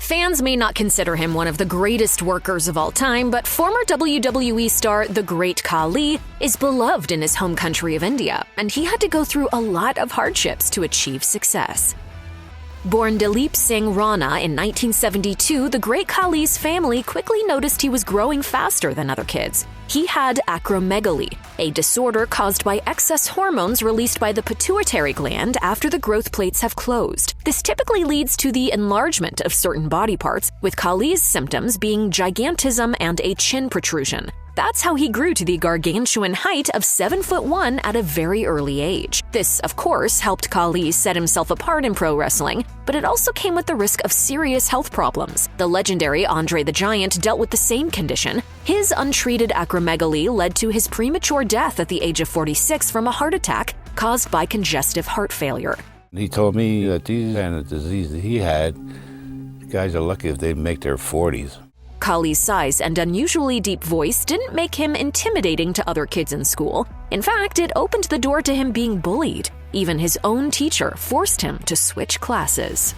Fans may not consider him one of the greatest workers of all time, but former WWE star the Great Khali is beloved in his home country of India, and he had to go through a lot of hardships to achieve success. Born Dilip Singh Rana in 1972, the Great Khali's family quickly noticed he was growing faster than other kids. He had acromegaly, a disorder caused by excess hormones released by the pituitary gland after the growth plates have closed. This typically leads to the enlargement of certain body parts, with Khali's symptoms being gigantism and a chin protrusion. That's how he grew to the gargantuan height of 7'1" at a very early age. This, of course, helped Khali set himself apart in pro wrestling, but it also came with the risk of serious health problems. The legendary Andre the Giant dealt with the same condition. His untreated acromegaly led to his premature death at the age of 46 from a heart attack caused by congestive heart failure. He told me that these kind of diseases he had, guys are lucky if they make their 40s. Khali's size and unusually deep voice didn't make him intimidating to other kids in school. In fact, it opened the door to him being bullied. Even his own teacher forced him to switch classes.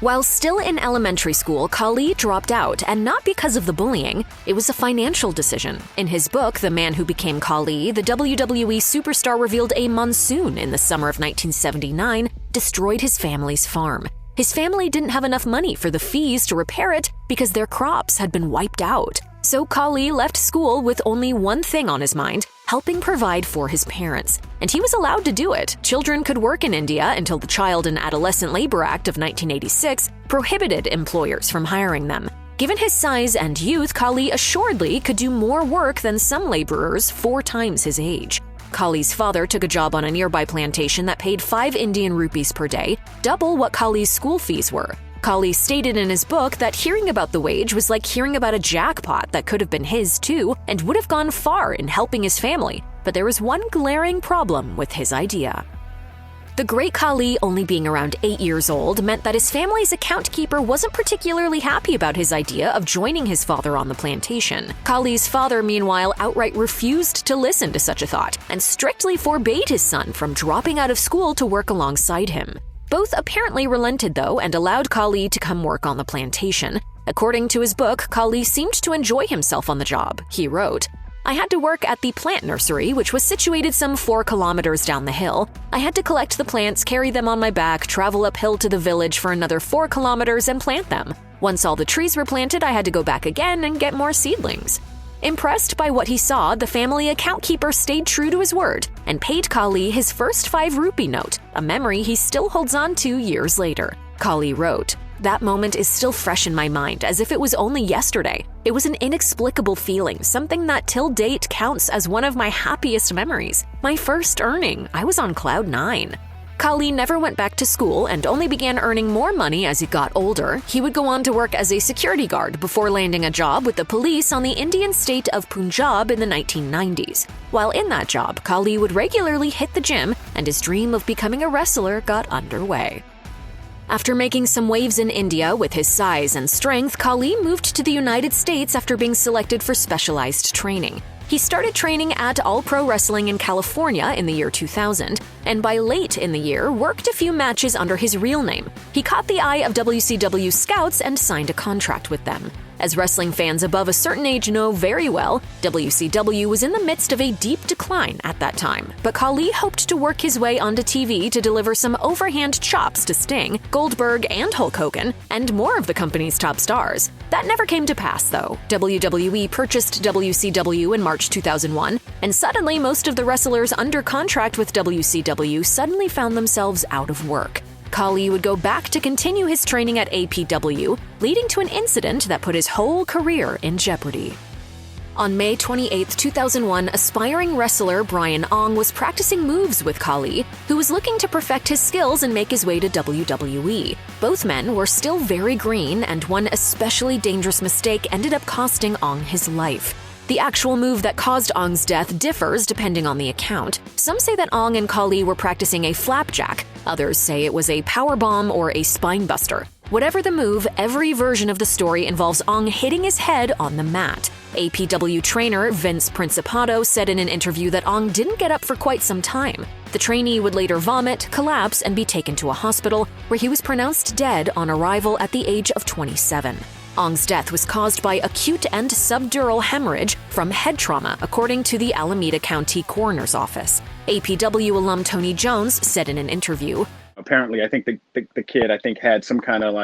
While still in elementary school, Khali dropped out, and not because of the bullying. It was a financial decision. In his book, The Man Who Became Khali, the WWE superstar revealed a monsoon in the summer of 1979 destroyed his family's farm. His family didn't have enough money for the fees to repair it because their crops had been wiped out. So Khali left school with only one thing on his mind: helping provide for his parents. And he was allowed to do it. Children could work in India until the Child and Adolescent Labor Act of 1986 prohibited employers from hiring them. Given his size and youth, Khali assuredly could do more work than some laborers 4 times his age. Khali's father took a job on a nearby plantation that paid 5 Indian rupees per day, double what Khali's school fees were. Khali stated in his book that hearing about the wage was like hearing about a jackpot that could have been his too and would have gone far in helping his family, but there was one glaring problem with his idea. The Great Khali only being around 8 years old meant that his family's account keeper wasn't particularly happy about his idea of joining his father on the plantation. Khali's father, meanwhile, outright refused to listen to such a thought and strictly forbade his son from dropping out of school to work alongside him. Both apparently relented, though, and allowed Khali to come work on the plantation. According to his book, Khali seemed to enjoy himself on the job. He wrote, "I had to work at the plant nursery, which was situated some 4 kilometers down the hill. I had to collect the plants, carry them on my back, travel uphill to the village for another 4 kilometers and plant them. Once all the trees were planted, I had to go back again and get more seedlings." Impressed by what he saw, the family account keeper stayed true to his word and paid Khali his first 5 rupee note, a memory he still holds on to years later. Khali wrote, "That moment is still fresh in my mind, as if it was only yesterday. It was an inexplicable feeling, something that till date counts as one of my happiest memories. My first earning, I was on cloud 9. Khali never went back to school and only began earning more money as he got older. He would go on to work as a security guard before landing a job with the police on the Indian state of Punjab in the 1990s. While in that job, Khali would regularly hit the gym, and his dream of becoming a wrestler got underway. After making some waves in India with his size and strength, Khali moved to the United States after being selected for specialized training. He started training at All Pro Wrestling in California in the year 2000, and by late in the year, worked a few matches under his real name. He caught the eye of WCW scouts and signed a contract with them. As wrestling fans above a certain age know very well, WCW was in the midst of a deep decline at that time, but Khali hoped to work his way onto TV to deliver some overhand chops to Sting, Goldberg, and Hulk Hogan, and more of the company's top stars. That never came to pass, though. WWE purchased WCW in March 2001, and suddenly most of the wrestlers under contract with WCW suddenly found themselves out of work. Khali would go back to continue his training at APW, leading to an incident that put his whole career in jeopardy. On May 28, 2001, aspiring wrestler Brian Ong was practicing moves with Khali, who was looking to perfect his skills and make his way to WWE. Both men were still very green, and one especially dangerous mistake ended up costing Ong his life. The actual move that caused Ong's death differs depending on the account. Some say that Ong and Khali were practicing a flapjack. Others say it was a powerbomb or a spinebuster. Whatever the move, every version of the story involves Ong hitting his head on the mat. APW trainer Vince Principato said in an interview that Ong didn't get up for quite some time. The trainee would later vomit, collapse, and be taken to a hospital, where he was pronounced dead on arrival at the age of 27. Ong's death was caused by acute and subdural hemorrhage from head trauma, according to the Alameda County Coroner's Office. APW alum Tony Jones said in an interview, apparently, I think the kid, had some kind of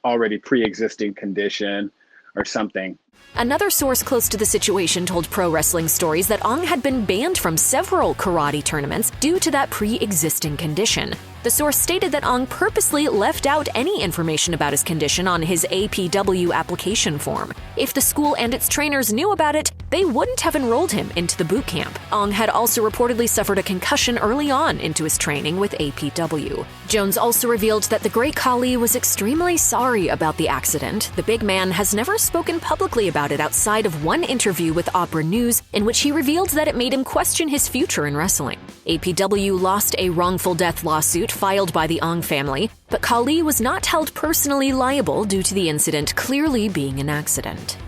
already pre-existing condition or something. Another source close to the situation told Pro Wrestling Stories that Ong had been banned from several karate tournaments due to that pre-existing condition. The source stated that Ong purposely left out any information about his condition on his APW application form. If the school and its trainers knew about it, they wouldn't have enrolled him into the boot camp. Ong had also reportedly suffered a concussion early on into his training with APW. Jones also revealed that the Great Khali was extremely sorry about the accident. The big man has never spoken publicly about it outside of one interview with Opera News, in which he revealed that it made him question his future in wrestling. APW lost a wrongful death lawsuit filed by the Ong family, but Khali was not held personally liable due to the incident clearly being an accident.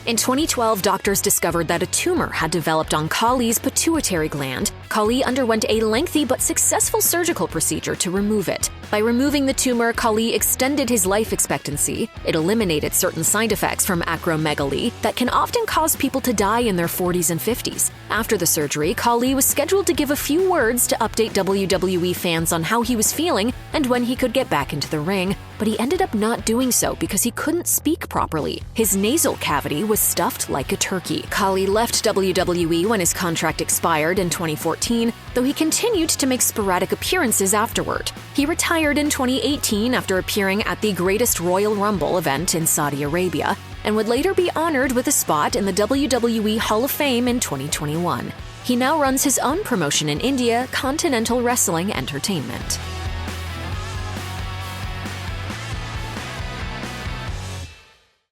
In 2012, doctors discovered that a tumor had developed on Khali's pituitary gland. Khali underwent a lengthy but successful surgical procedure to remove it. By removing the tumor, Khali extended his life expectancy. It eliminated certain side effects from acromegaly that can often cause people to die in their 40s and 50s. After the surgery, Khali was scheduled to give a few words to update WWE fans on how he was feeling and when he could get back into the ring, but he ended up not doing so because he couldn't speak properly. His nasal cavity was stuffed like a turkey. Khali left WWE when his contract expired in 2014, though he continued to make sporadic appearances afterward. He retired in 2018 after appearing at the Greatest Royal Rumble event in Saudi Arabia, and would later be honored with a spot in the WWE Hall of Fame in 2021. He now runs his own promotion in India, Continental Wrestling Entertainment.